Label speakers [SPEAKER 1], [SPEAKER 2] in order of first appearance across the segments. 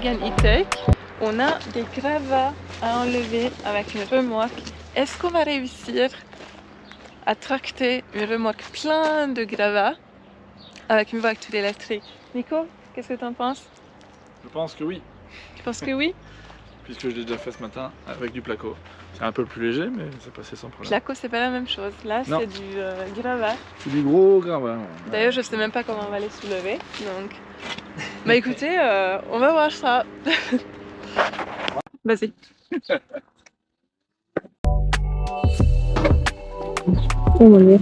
[SPEAKER 1] vegan e-tech. On a des gravats à enlever avec une remorque. Est-ce qu'on va réussir à tracter une remorque pleine de gravats avec une voiture électrique? Nico, qu'est-ce que tu en penses?
[SPEAKER 2] Je pense que oui.
[SPEAKER 1] Tu penses que oui?
[SPEAKER 2] Puisque je l'ai déjà fait ce matin avec du placo. C'est un peu plus léger, mais c'est passé sans problème.
[SPEAKER 1] Placo, c'est pas la même chose. Là, c'est du gravat.
[SPEAKER 2] C'est du gros gravat.
[SPEAKER 1] D'ailleurs, je sais même pas comment on va les soulever. Donc, bah écoutez, on va voir ça. Vas-y. Oh mon dieu.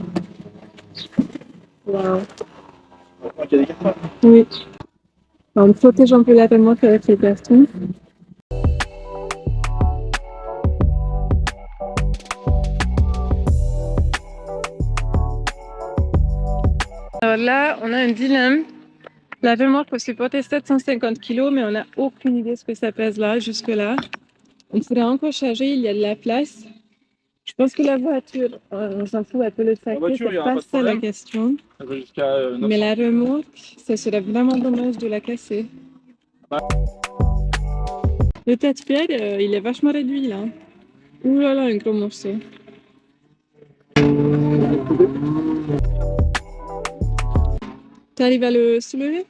[SPEAKER 1] Waouh. Oui. On protège un peu la remorque avec les cartons. Alors là, on a un dilemme. La remorque peut supporter 750 kg, mais on n'a aucune idée de ce que ça pèse là, jusque là. On pourrait encore charger, il y a de la place. Je pense que la voiture, on s'en fout, elle peut le saquer, c'est pas ça la question. Mais la remorque, ça serait vraiment dommage de la casser. Le tas de pierre, il est vachement réduit là. Ouh là là, un gros morceau. T'arrives à le soulever?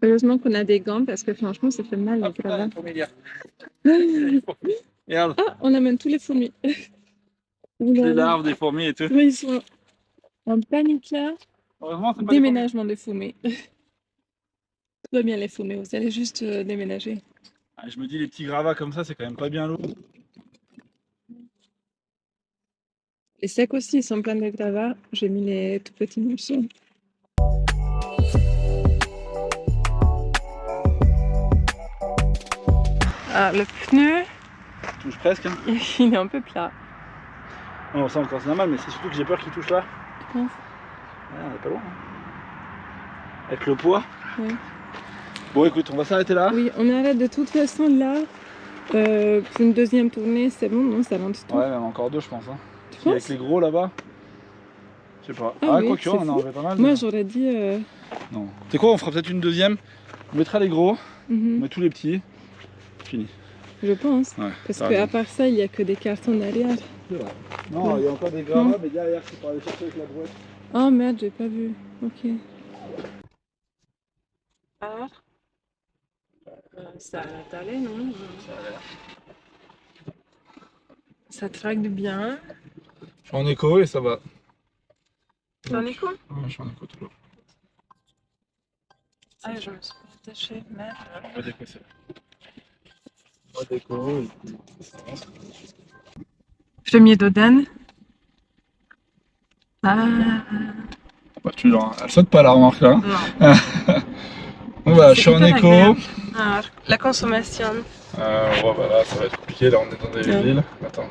[SPEAKER 1] Heureusement qu'on a des gants parce que franchement ça fait mal les gravats.
[SPEAKER 2] Regarde.
[SPEAKER 1] Ah, on amène tous les fourmis.
[SPEAKER 2] Les larves des fourmis et tout.
[SPEAKER 1] Oui, ils sont en panique là.
[SPEAKER 2] Heureusement, c'est pas
[SPEAKER 1] déménagement des fourmis. Tout va bien les fourmis, vous allez juste déménager.
[SPEAKER 2] Ah, je me dis les petits gravats comme ça, c'est quand même pas bien lourd.
[SPEAKER 1] Les sacs aussi, ils sont pleins de gravats. J'ai mis les tout petits morceaux. Ah, le pneu,
[SPEAKER 2] Il touche presque. Hein.
[SPEAKER 1] il est un peu plat.
[SPEAKER 2] Non, ça encore c'est normal, mais c'est surtout que j'ai peur qu'il touche là.
[SPEAKER 1] Tu penses?
[SPEAKER 2] Ouais, on est pas loin. Hein. Avec le poids.
[SPEAKER 1] Oui.
[SPEAKER 2] Bon, écoute, on va s'arrêter là.
[SPEAKER 1] Oui, on arrête de toute façon là. Pour une deuxième tournée, c'est bon, non? Ça rentre tout.
[SPEAKER 2] Ouais, même encore deux, je pense. Hein.
[SPEAKER 1] Tu penses?
[SPEAKER 2] Avec les gros là-bas. Je sais pas.
[SPEAKER 1] Ah oui,
[SPEAKER 2] quoique, on en aurait pas mal.
[SPEAKER 1] Moi, j'aurais dit.
[SPEAKER 2] Non. Tu sais quoi, on fera peut-être une deuxième. On mettra les gros, on met tous les petits. Fini.
[SPEAKER 1] Je pense.
[SPEAKER 2] Ouais,
[SPEAKER 1] parce qu'à part ça, il n'y a que des cartons derrière.
[SPEAKER 2] C'est vrai. Non, il y a encore des gravats, mais derrière, c'est pour aller chercher avec la brouette.
[SPEAKER 1] Oh merde, j'ai pas vu. Ok. Alors ça a l'air d'aller, non?
[SPEAKER 2] Ça a l'air.
[SPEAKER 1] Ça traque bien.
[SPEAKER 2] Je suis en écho et ça va.
[SPEAKER 1] T'es en écho?
[SPEAKER 2] Ouais, je suis en écho toujours.
[SPEAKER 1] Ah, je me suis attachée, merde.
[SPEAKER 2] Pas d'écho, c'est pas d'écho.
[SPEAKER 1] Premier d'Oden. Ah.
[SPEAKER 2] Bah, tu l'as. Elle saute pas la remarque là.
[SPEAKER 1] Non.
[SPEAKER 2] Bon, bah, je suis en écho.
[SPEAKER 1] Alors, la consommation.
[SPEAKER 2] Ouais, bah là, ça va être compliqué. Là, on est dans des villes. Attends.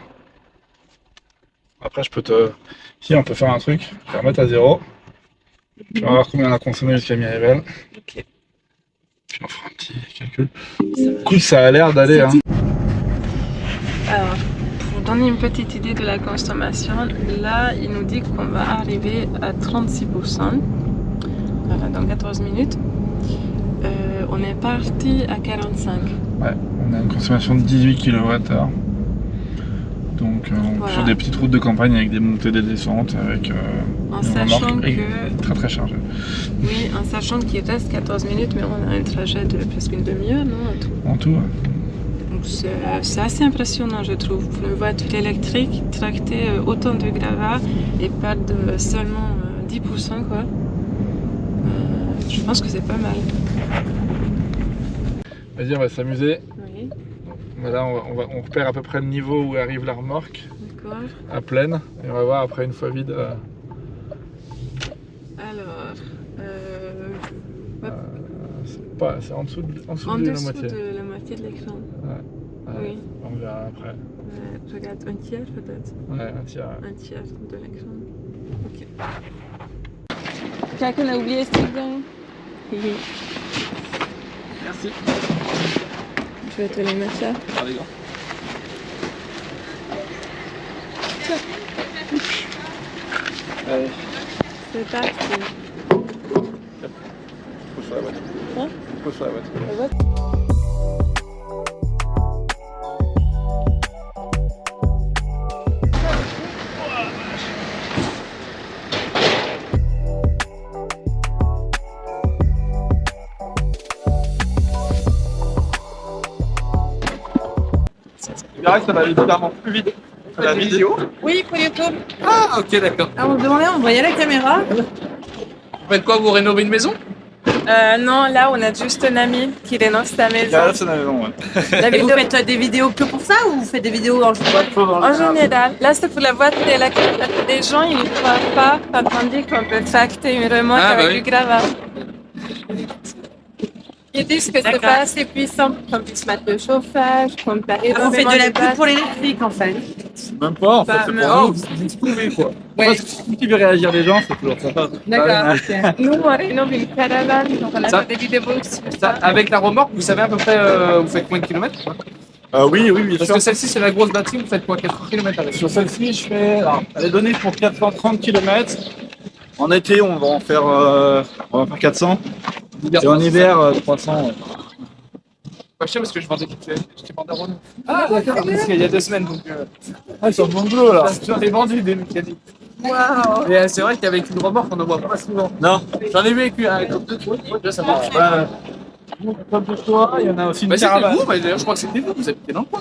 [SPEAKER 2] Après, je peux te. Si, on peut faire un truc. Je vais remettre à 0. Je vais voir combien on a consommé jusqu'à Miribel.
[SPEAKER 1] Ok.
[SPEAKER 2] Puis on fera un petit calcul. Écoute, ça a l'air d'aller. Hein.
[SPEAKER 1] Alors, pour donner une petite idée de la consommation, là, il nous dit qu'on va arriver à 36%. Voilà, dans 14 minutes. On est parti à 45.
[SPEAKER 2] Ouais, on a une consommation de 18 kWh. Donc voilà. Sur des petites routes de campagne avec des montées et des descentes, avec
[SPEAKER 1] en sachant que
[SPEAKER 2] très très chargé.
[SPEAKER 1] Oui, en sachant qu'il reste 14 minutes, mais on a un trajet de presque une demi-heure, non?
[SPEAKER 2] En tout, ouais.
[SPEAKER 1] Donc c'est assez impressionnant, je trouve, pour une voiture électrique, tracter autant de gravats et perdre seulement 10%, quoi. Je pense que c'est pas mal.
[SPEAKER 2] Vas-y, on va s'amuser.
[SPEAKER 1] Oui.
[SPEAKER 2] Là, on repère à peu près le niveau où arrive la remorque.
[SPEAKER 1] D'accord.
[SPEAKER 2] À pleine. Et on va voir après une fois vide.
[SPEAKER 1] Alors,
[SPEAKER 2] c'est en dessous de la moitié.
[SPEAKER 1] De la moitié de l'écran.
[SPEAKER 2] Ouais.
[SPEAKER 1] Oui.
[SPEAKER 2] On verra après.
[SPEAKER 1] Regarde, un tiers peut-être.
[SPEAKER 2] Ouais, un tiers.
[SPEAKER 1] Un tiers de l'écran. Ok. Quelqu'un a oublié Steven.
[SPEAKER 2] Merci.
[SPEAKER 1] Je vais te les mettre là.
[SPEAKER 2] Ah, les gars. Allez,
[SPEAKER 1] C'est parti.
[SPEAKER 2] pose sur la voiture.
[SPEAKER 1] Hein?
[SPEAKER 2] Pose sur la voiture.
[SPEAKER 1] La voiture.
[SPEAKER 2] Tu verras que ça va évidemment plus vite que la vidéo.
[SPEAKER 3] Oui, pour YouTube.
[SPEAKER 4] Ah, ok, d'accord.
[SPEAKER 3] Ah, on me demandait, on voyait la caméra.
[SPEAKER 4] Vous faites quoi? Vous rénovez une maison?
[SPEAKER 1] Non, là, on a juste un ami qui rénove sa maison.
[SPEAKER 2] Là, c'est la maison, ouais.
[SPEAKER 1] La
[SPEAKER 3] Et vous
[SPEAKER 1] vidéo,
[SPEAKER 3] faites des vidéos que pour ça ou vous faites des vidéos en général?
[SPEAKER 1] en général, là, c'est pour la voiture électrique. Les gens, ils ne croient pas, tandis qu'on peut facter une remorque
[SPEAKER 4] Ah, bah
[SPEAKER 1] avec
[SPEAKER 4] oui.
[SPEAKER 1] du gravat. Ils disent que c'est
[SPEAKER 3] D'accord.
[SPEAKER 1] pas assez puissant pour qu'on puisse mettre le chauffage, qu'on peut
[SPEAKER 3] Ah, vous faites de la pub pour l'électrique en fait.
[SPEAKER 2] Même pas, en fait,
[SPEAKER 1] Bah,
[SPEAKER 2] c'est
[SPEAKER 1] mais-
[SPEAKER 2] pour
[SPEAKER 4] oh.
[SPEAKER 2] vous trouver quoi.
[SPEAKER 3] Ouais.
[SPEAKER 2] Parce que si tu veux réagir les gens, c'est toujours sympa.
[SPEAKER 3] D'accord.
[SPEAKER 1] Nous, on rénove une caravane, donc on a
[SPEAKER 4] Ça-
[SPEAKER 1] fait des vidéos sur
[SPEAKER 4] Ça,
[SPEAKER 1] ça.
[SPEAKER 4] avec la remorque, vous savez à peu près, vous faites combien de kilomètres?
[SPEAKER 2] Oui, oui, bien
[SPEAKER 4] Parce
[SPEAKER 2] sûr.
[SPEAKER 4] que celle-ci, c'est la grosse batterie, vous faites quoi? 4 kilomètres avec?
[SPEAKER 2] Sur celle-ci, je fais. Alors, elle est donnée pour 430 km. En été, on va en faire, 400. Et en hiver, 300. Ouais.
[SPEAKER 4] Pas cher parce que je vendais à Renault. Ah, d'accord, parce qu'il y a 2 semaines, donc
[SPEAKER 2] Ah, ils sont bon boulot là.
[SPEAKER 4] j'en ai vendu des mécaniques.
[SPEAKER 1] Waouh!
[SPEAKER 4] Et c'est vrai qu'avec une remorque, on n'en voit pas souvent.
[SPEAKER 2] Non.
[SPEAKER 4] J'en ai vu avec comme 2, 3, déjà ça marche.
[SPEAKER 2] Comme de choix, il y en a aussi une
[SPEAKER 4] Bah, c'était
[SPEAKER 2] caravane.
[SPEAKER 4] vous, bah, d'ailleurs, je crois que c'était vous, vous habitez dans le coin.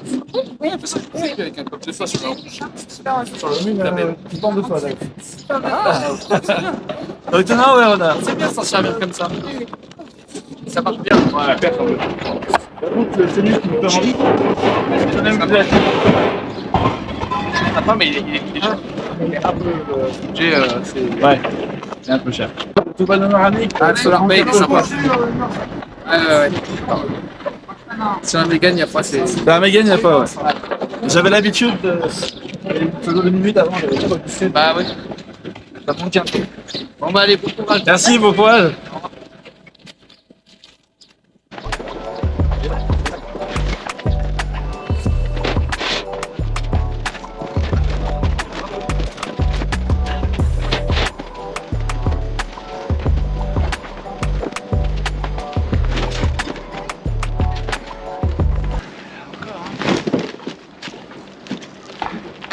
[SPEAKER 4] Oui, un peu ça. Oui, avec un coffre de soie sur le la belle.
[SPEAKER 2] Qui tombe de choix, d'accord.
[SPEAKER 4] Ah,
[SPEAKER 2] Donc, non, ouais, on a.
[SPEAKER 4] c'est bien de s'en servir comme ça. Ça marche bien.
[SPEAKER 2] Ouais, perte un peu. Par contre, c'est lui qui me fait envie. Je l'aime plus.
[SPEAKER 4] Ah, mais il est cher.
[SPEAKER 2] Ouais, c'est un peu cher. Tout va dans l'oranique.
[SPEAKER 4] Ah, le Solar Bay, il est sympa. Ouais. C'est un vegan, il n'y a pas. C'est
[SPEAKER 2] Bah, Megan, il n'y a pas, ouais. J'avais l'habitude de. Toujours une minute avant, j'avais pas poussé.
[SPEAKER 4] Bah oui.
[SPEAKER 2] Ça manque un peu.
[SPEAKER 4] Bon, bah, allez, bon courage.
[SPEAKER 2] Merci, beau courage.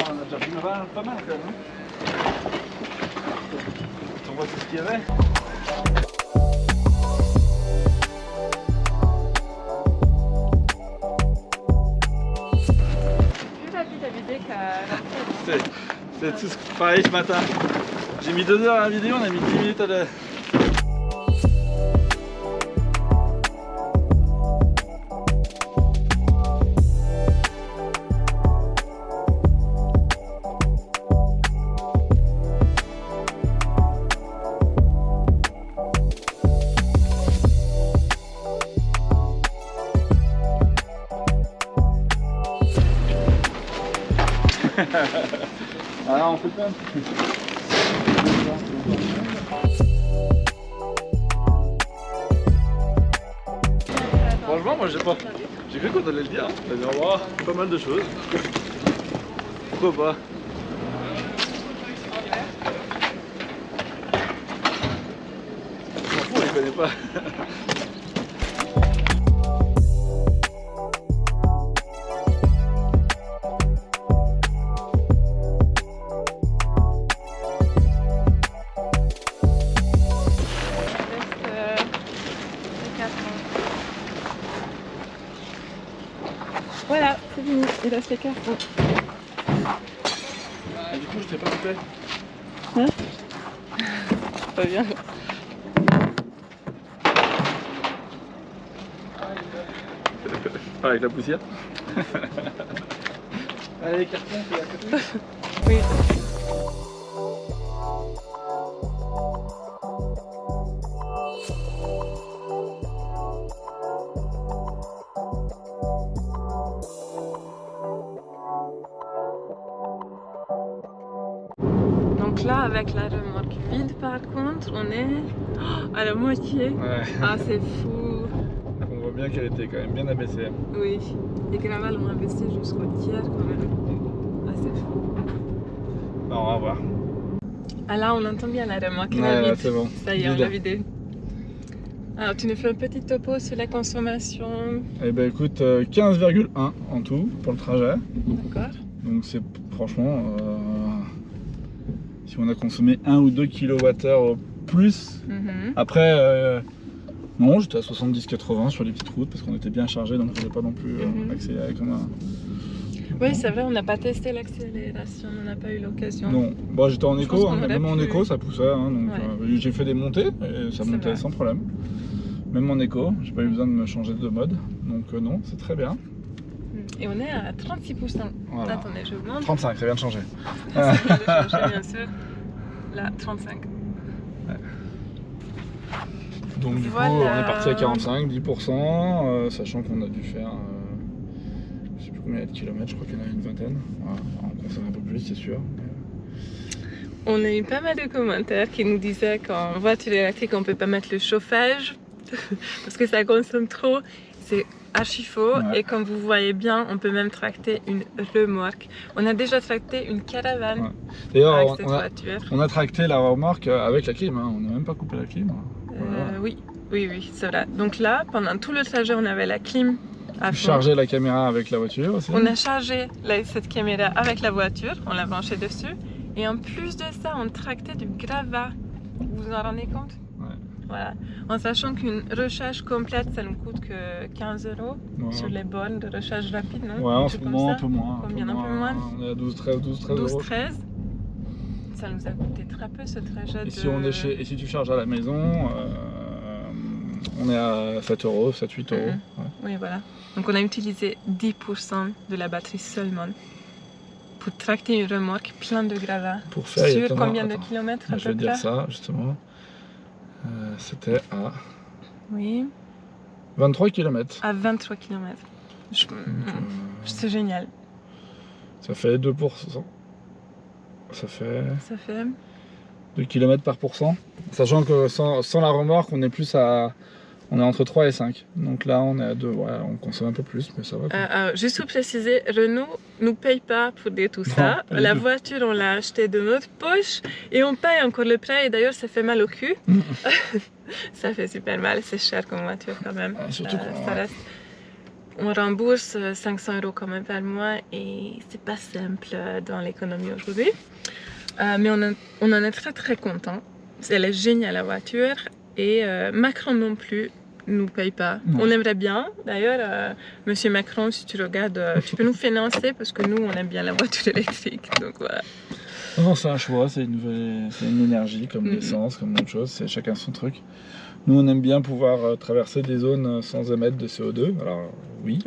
[SPEAKER 2] On a déjà vu pas mal quand même. On voit tout ce qu'il y avait.
[SPEAKER 1] Plus rapide à vider qu'à
[SPEAKER 2] C'est tout pareil ce matin. J'ai mis 2 heures à la vidéo, on a mis 10 minutes à la. Ah, on fait plein. Franchement, moi j'ai cru qu'on allait le dire. On allait voir pas mal de choses. Pourquoi pas? Je m'en fous, il connaît pas.
[SPEAKER 1] Voilà, c'est fini. Il reste les cartons.
[SPEAKER 2] Et du coup, je t'ai pas coupé.
[SPEAKER 1] Pas bien.
[SPEAKER 2] Pas avec la poussière. Allez, les cartons, c'est à côté.
[SPEAKER 1] Oui. Donc là, avec la remorque vide, par contre, on est à la moitié.
[SPEAKER 2] Ouais.
[SPEAKER 1] Ah, c'est fou.
[SPEAKER 2] On voit bien qu'elle était quand même bien abaissée.
[SPEAKER 1] Oui, les gravats l'ont investi jusqu'au tiers quand même. Ah, c'est fou.
[SPEAKER 2] Alors, on va voir.
[SPEAKER 1] Ah là, on entend bien la remorque.
[SPEAKER 2] Ouais, là, c'est bon.
[SPEAKER 1] Ça y est, on
[SPEAKER 2] Vide.
[SPEAKER 1] l'a vidé. Alors, tu nous fais un petit topo sur la consommation.
[SPEAKER 2] Eh ben écoute, 15,1 en tout pour le trajet.
[SPEAKER 1] D'accord.
[SPEAKER 2] Donc c'est franchement, si on a consommé 1 ou 2 kWh plus. Après, non, j'étais à 70-80 sur les petites routes parce qu'on était bien chargé, donc je ne voulais pas non plus accélérer comme un...
[SPEAKER 1] Oui, c'est vrai, on n'a pas testé l'accélération, on n'a pas eu l'occasion.
[SPEAKER 2] Non, bon, j'étais en
[SPEAKER 1] Je
[SPEAKER 2] éco,
[SPEAKER 1] pense qu'on
[SPEAKER 2] hein,
[SPEAKER 1] aurait
[SPEAKER 2] même en
[SPEAKER 1] pu.
[SPEAKER 2] éco ça poussait, hein, donc
[SPEAKER 1] Ouais.
[SPEAKER 2] j'ai fait des montées et ça
[SPEAKER 1] C'est
[SPEAKER 2] montait
[SPEAKER 1] vrai.
[SPEAKER 2] sans problème. Même en éco, j'ai pas eu besoin de me changer de mode, donc non, c'est très bien.
[SPEAKER 1] Et on est à 36%.
[SPEAKER 2] Voilà.
[SPEAKER 1] Attendez, je vous montre.
[SPEAKER 2] 35, ça vient de changer.
[SPEAKER 1] Ça vient de changer, bien sûr. Là, 35.
[SPEAKER 2] Donc du
[SPEAKER 1] Voilà.
[SPEAKER 2] coup, on est parti à 45, 10%, sachant qu'on a dû faire, je sais plus combien il y a de kilomètres, je crois qu'il y en a une vingtaine. Voilà. On consomme un peu plus, c'est sûr.
[SPEAKER 1] On a eu pas mal de commentaires qui nous disaient qu'en voiture électrique, on peut pas mettre le chauffage parce que ça consomme trop. C'est archi faux.
[SPEAKER 2] Ouais.
[SPEAKER 1] Et comme vous voyez bien, on peut même tracter une remorque. On a déjà tracté une caravane
[SPEAKER 2] Ouais. D'ailleurs,
[SPEAKER 1] avec cette
[SPEAKER 2] on a,
[SPEAKER 1] voiture.
[SPEAKER 2] on a tracté la remorque avec la clim, hein. On n'a même pas coupé la clim. Voilà.
[SPEAKER 1] Oui, c'est vrai. Donc là, pendant tout le trajet, on avait la clim à fond.
[SPEAKER 2] Charger la caméra avec la voiture aussi.
[SPEAKER 1] On a chargé cette caméra avec la voiture, on l'a branchée dessus. Et en plus de ça, on tractait du gravat. Vous vous en rendez compte?
[SPEAKER 2] Ouais.
[SPEAKER 1] Voilà. En sachant qu'une recharge complète, ça nous coûte que 15 €
[SPEAKER 2] Ouais.
[SPEAKER 1] sur les bornes de recharge rapide, non?
[SPEAKER 2] Ouais, en
[SPEAKER 1] Un
[SPEAKER 2] ce
[SPEAKER 1] truc comme
[SPEAKER 2] moment
[SPEAKER 1] ça.
[SPEAKER 2] un peu moins.
[SPEAKER 1] Combien, un peu moins?
[SPEAKER 2] On est à 12-13 euros.
[SPEAKER 1] 12-13. Ça nous a coûté très peu ce trajet.
[SPEAKER 2] Et si, et si tu charges à la maison, on est à 7 euros, 7-8 euros.
[SPEAKER 1] Mhm.
[SPEAKER 2] Ouais.
[SPEAKER 1] Oui, voilà. Donc on a utilisé 10% de la batterie seulement pour tracter une remorque pleine de gravats.
[SPEAKER 2] Pour faire
[SPEAKER 1] Sur
[SPEAKER 2] exactement-
[SPEAKER 1] combien de
[SPEAKER 2] attends,
[SPEAKER 1] kilomètres à
[SPEAKER 2] je
[SPEAKER 1] peu
[SPEAKER 2] vais te dire
[SPEAKER 1] près?
[SPEAKER 2] ça justement. C'était à
[SPEAKER 1] Oui,
[SPEAKER 2] 23 km.
[SPEAKER 1] à 23 km. C'est génial.
[SPEAKER 2] Ça fait 2%. Ça fait
[SPEAKER 1] Ça fait
[SPEAKER 2] 2 km par pourcent. Sachant que sans la remorque, on est plus à. On est entre 3 et 5. Donc là, on est à 2. Ouais, on consomme un peu plus, mais ça va. quoi.
[SPEAKER 1] juste pour préciser, Renault nous paye pas pour dire tout ça.
[SPEAKER 2] pas du
[SPEAKER 1] La
[SPEAKER 2] tout.
[SPEAKER 1] voiture, on l'a achetée de notre poche et on paye encore le prêt. Et d'ailleurs, ça fait mal au cul. Ça fait super mal. C'est cher comme voiture quand même.
[SPEAKER 2] Surtout
[SPEAKER 1] Ça reste. On rembourse 500 € quand même par mois et c'est pas simple dans l'économie aujourd'hui. Mais on en est très très content. Elle est géniale la voiture et Macron non plus nous paye pas.
[SPEAKER 2] Non.
[SPEAKER 1] On aimerait bien. D'ailleurs, Monsieur Macron, si tu regardes, tu peux nous financer parce que nous on aime bien la voiture électrique. Donc voilà.
[SPEAKER 2] Non, c'est un choix, c'est une énergie, comme l'essence, comme autre chose, c'est chacun son truc. Nous, on aime bien pouvoir traverser des zones sans émettre de CO2. Alors, oui.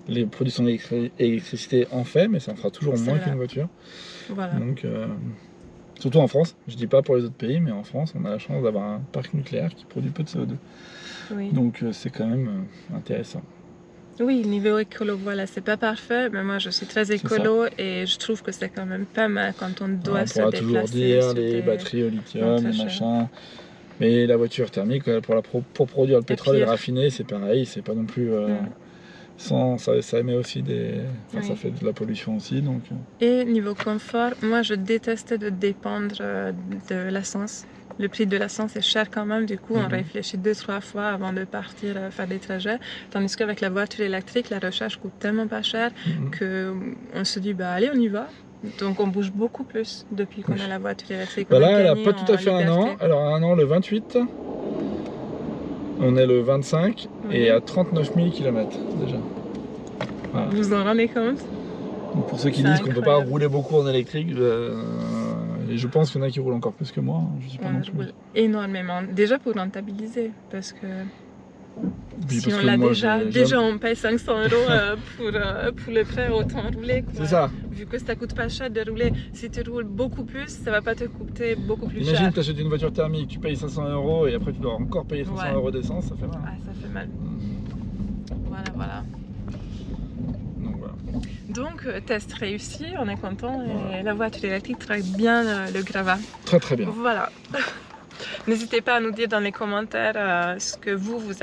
[SPEAKER 2] Les productions d'électricité en fait, mais ça en fera toujours moins qu'une voiture.
[SPEAKER 1] Voilà.
[SPEAKER 2] Donc, surtout en France, je dis pas pour les autres pays, mais en France, on a la chance d'avoir un parc nucléaire qui produit peu de CO2.
[SPEAKER 1] Oui.
[SPEAKER 2] Donc, c'est quand même intéressant.
[SPEAKER 1] Oui, niveau écolo, voilà, c'est pas parfait, mais moi je suis très écolo et je trouve que c'est quand même pas mal quand on doit se
[SPEAKER 2] pourra
[SPEAKER 1] déplacer.
[SPEAKER 2] toujours dire
[SPEAKER 1] sur
[SPEAKER 2] les
[SPEAKER 1] des-
[SPEAKER 2] batteries au lithium,
[SPEAKER 1] très
[SPEAKER 2] les
[SPEAKER 1] cher.
[SPEAKER 2] machins. Mais la voiture thermique, pour produire le pétrole et le
[SPEAKER 1] pire.
[SPEAKER 2] raffiner, c'est pareil, c'est pas non plus. Ça émet aussi
[SPEAKER 1] Oui.
[SPEAKER 2] ça fait de la pollution aussi. Donc,
[SPEAKER 1] Et niveau confort, moi je détestais de dépendre de l'essence. Le prix de l'essence est cher quand même, du coup on réfléchit 2-3 fois avant de partir faire des trajets. Tandis qu'avec la voiture électrique, la recharge coûte tellement pas cher qu'on se dit bah allez on y va. Donc on bouge beaucoup plus depuis qu'on a la voiture électrique.
[SPEAKER 2] bah
[SPEAKER 1] On
[SPEAKER 2] là, elle a
[SPEAKER 1] gagné
[SPEAKER 2] pas tout à
[SPEAKER 1] en
[SPEAKER 2] fait un an.
[SPEAKER 1] liberté.
[SPEAKER 2] Alors, un an le 28. On est le 25 et à 39 000 km déjà. Voilà.
[SPEAKER 1] Vous vous en rendez compte?
[SPEAKER 2] Donc pour ceux qui
[SPEAKER 1] C'est
[SPEAKER 2] disent qu'on ne peut pas
[SPEAKER 1] incroyable.
[SPEAKER 2] rouler beaucoup en électrique, et je pense qu'il y en a qui roulent encore plus que moi, hein, je sais pas non
[SPEAKER 1] On
[SPEAKER 2] plus.
[SPEAKER 1] roule énormément. Déjà pour rentabiliser, parce que
[SPEAKER 2] Puis
[SPEAKER 1] si
[SPEAKER 2] parce
[SPEAKER 1] on
[SPEAKER 2] que
[SPEAKER 1] l'a
[SPEAKER 2] moi,
[SPEAKER 1] déjà on paye 500 € pour le prêt, autant rouler. quoi.
[SPEAKER 2] C'est ça.
[SPEAKER 1] Vu que ça coûte pas cher de rouler, si tu roules beaucoup plus, ça va pas te coûter beaucoup plus
[SPEAKER 2] Imagine,
[SPEAKER 1] cher.
[SPEAKER 2] tu achètes une voiture thermique, tu payes 500 € et après tu dois encore payer 500
[SPEAKER 1] Ouais.
[SPEAKER 2] € d'essence, ça fait mal.
[SPEAKER 1] Ah, ça fait mal. Voilà.
[SPEAKER 2] Donc voilà.
[SPEAKER 1] Donc, test réussi, on est content et la voiture électrique traque bien le gravat.
[SPEAKER 2] Très très bien.
[SPEAKER 1] Voilà. N'hésitez pas à nous dire dans les commentaires ce que vous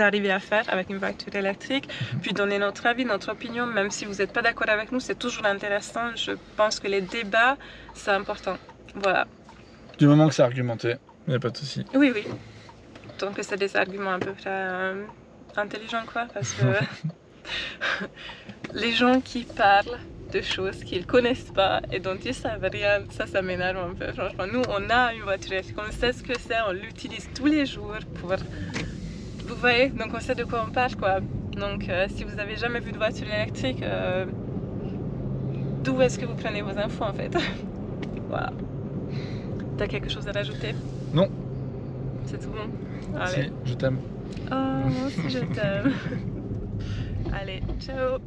[SPEAKER 1] arrivez à faire avec une voiture électrique, puis donner notre avis, notre opinion, même si vous n'êtes pas d'accord avec nous, c'est toujours intéressant. Je pense que les débats, c'est important. Voilà.
[SPEAKER 2] Du moment que c'est argumenté, il n'y a pas de souci.
[SPEAKER 1] Oui, oui. Donc c'est des arguments à peu près intelligents, quoi, parce que les gens qui parlent de choses qu'ils connaissent pas et dont ils savent rien, ça m'énerve un peu, franchement. Nous, on a une voiture électrique, on sait ce que c'est, on l'utilise tous les jours pour... Vous voyez, donc on sait de quoi on parle, quoi. Donc si vous avez jamais vu de voiture électrique, d'où est-ce que vous prenez vos infos, en fait? Voilà. T'as quelque chose à rajouter?
[SPEAKER 2] Non.
[SPEAKER 1] C'est tout bon? Allez.
[SPEAKER 2] Si, je t'aime.
[SPEAKER 1] Oh, moi aussi je t'aime. Allez, ciao.